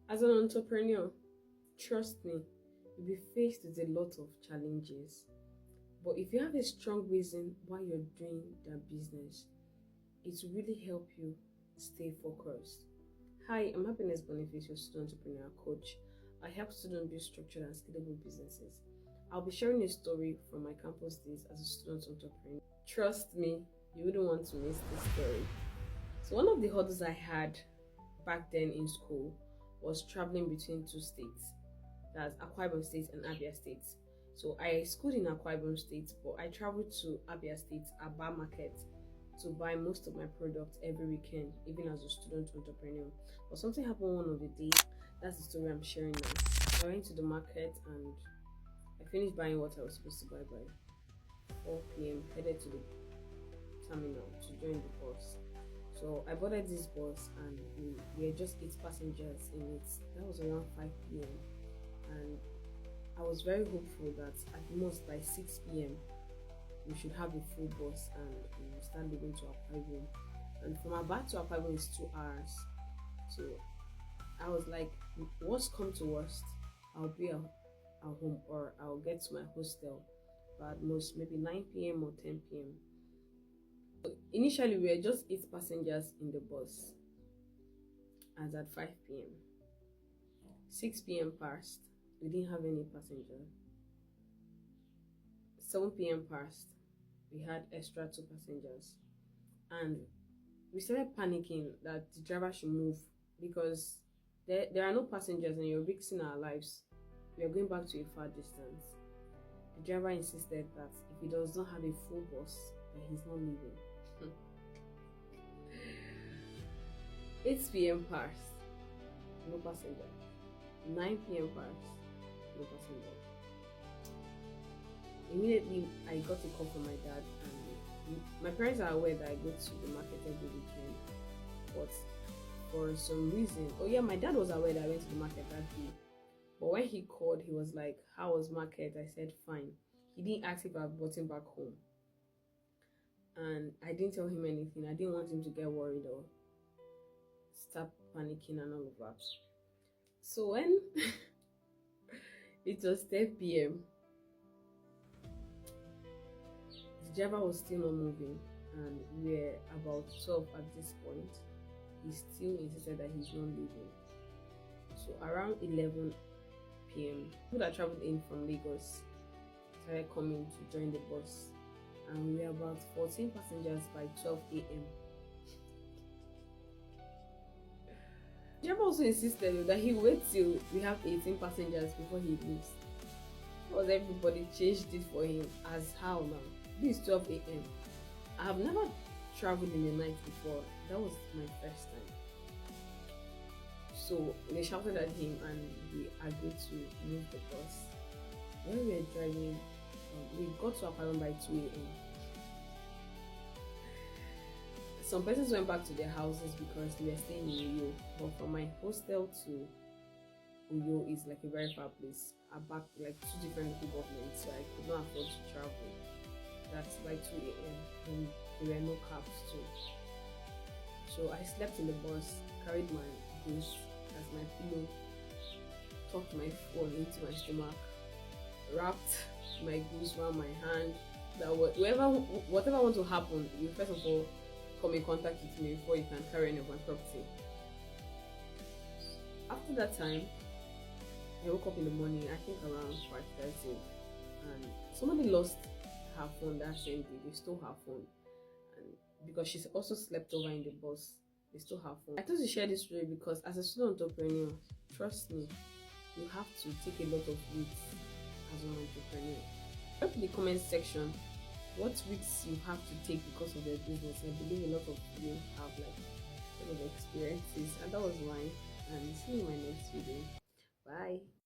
As an entrepreneur, trust me, you'll be faced with a lot of challenges. But if you have a strong reason why you're doing that business, it will really help you stay focused. Hi, I'm Happiness Boniface, your student entrepreneur coach. I help students build structured and scalable businesses. I'll be sharing a story from my campus days as a student entrepreneur. Trust me, you wouldn't want to miss this story. So, one of the hurdles I had back then in school was traveling between two states, that's Akwa Ibom State and Abia State. So I schooled in Akwa Ibom State, but I traveled to Abia State, Aba Market, to buy most of my products every weekend, even as a student entrepreneur. But something happened one of the days. That's the story I'm sharing now. I went to the market and I finished buying what I was supposed to buy by 4 p.m. Headed to the terminal to join the bus. So I boarded this bus and we were just 8 passengers in it. That was around 5 p.m. And I was very hopeful that at most by 6 p.m. we should have a full bus and we will start leaving to Akwa Ibom. And from Aba to Akwa Ibom is 2 hours. So I was like, worst come to worst, I'll be at home or I'll get to my hostel by at most maybe 9 p.m. or 10 p.m. Initially, we were just 8 passengers in the bus, as at 5 p.m. 6 p.m. passed, we didn't have any passenger. 7 p.m. passed, we had extra 2 passengers. And we started panicking that the driver should move because there are no passengers and you're risking our lives. We are going back to a far distance. The driver insisted that if he does not have a full bus, that he's not leaving. 8 p.m. passed, no passenger. 9 p.m. passed, no passenger. Immediately, I got a call from my dad, and my parents are aware that I go to the market every weekend. But for some reason, oh yeah, my dad was aware that I went to the market that day. But when he called, he was like, "How was market?" I said, "Fine." He didn't ask if I've brought him back home. And I didn't tell him anything. I didn't want him to get worried or start panicking and all of that. So when it was 10 p.m., the driver was still not moving, and we were about 12 at this point. He still insisted that he's not leaving. So around 11 p.m., people that traveled in from Lagos started coming to join the bus, and we were about 14 passengers by 12 a.m. The driver also insisted that he wait till we have 18 passengers before he leaves. Because everybody changed it for him. As how now? This is 12 a.m. I have never traveled in the night before. That was my first time. So they shouted at him and we agreed to move the bus. When we were driving, we got to Akwa Ibom by 2 a.m. Some persons went back to their houses because they were staying in Uyo. But from my hostel to Uyo is like a very far place. I back like 2 different local governments, so I could not afford to travel. That's by 2 a.m. and there were no cabs too. So I slept in the bus, carried my goose as my pillow, tucked my phone into my stomach, wrapped my goose around my hand. That whatever want to happen, you first of all come in contact with me before you can carry any of my property. After that time, I woke up in the morning, I think around 5:30, and somebody lost her phone that same day. They stole her phone, and because she also slept over in the bus, they stole her phone. I thought to share this story because as a student entrepreneur, trust me, you have to take a lot of risks as an entrepreneur. Drop in the comment section what risks you have to take because of your business. I believe a lot of you have like a lot of experiences, and that was mine. And see you in my next video. Bye.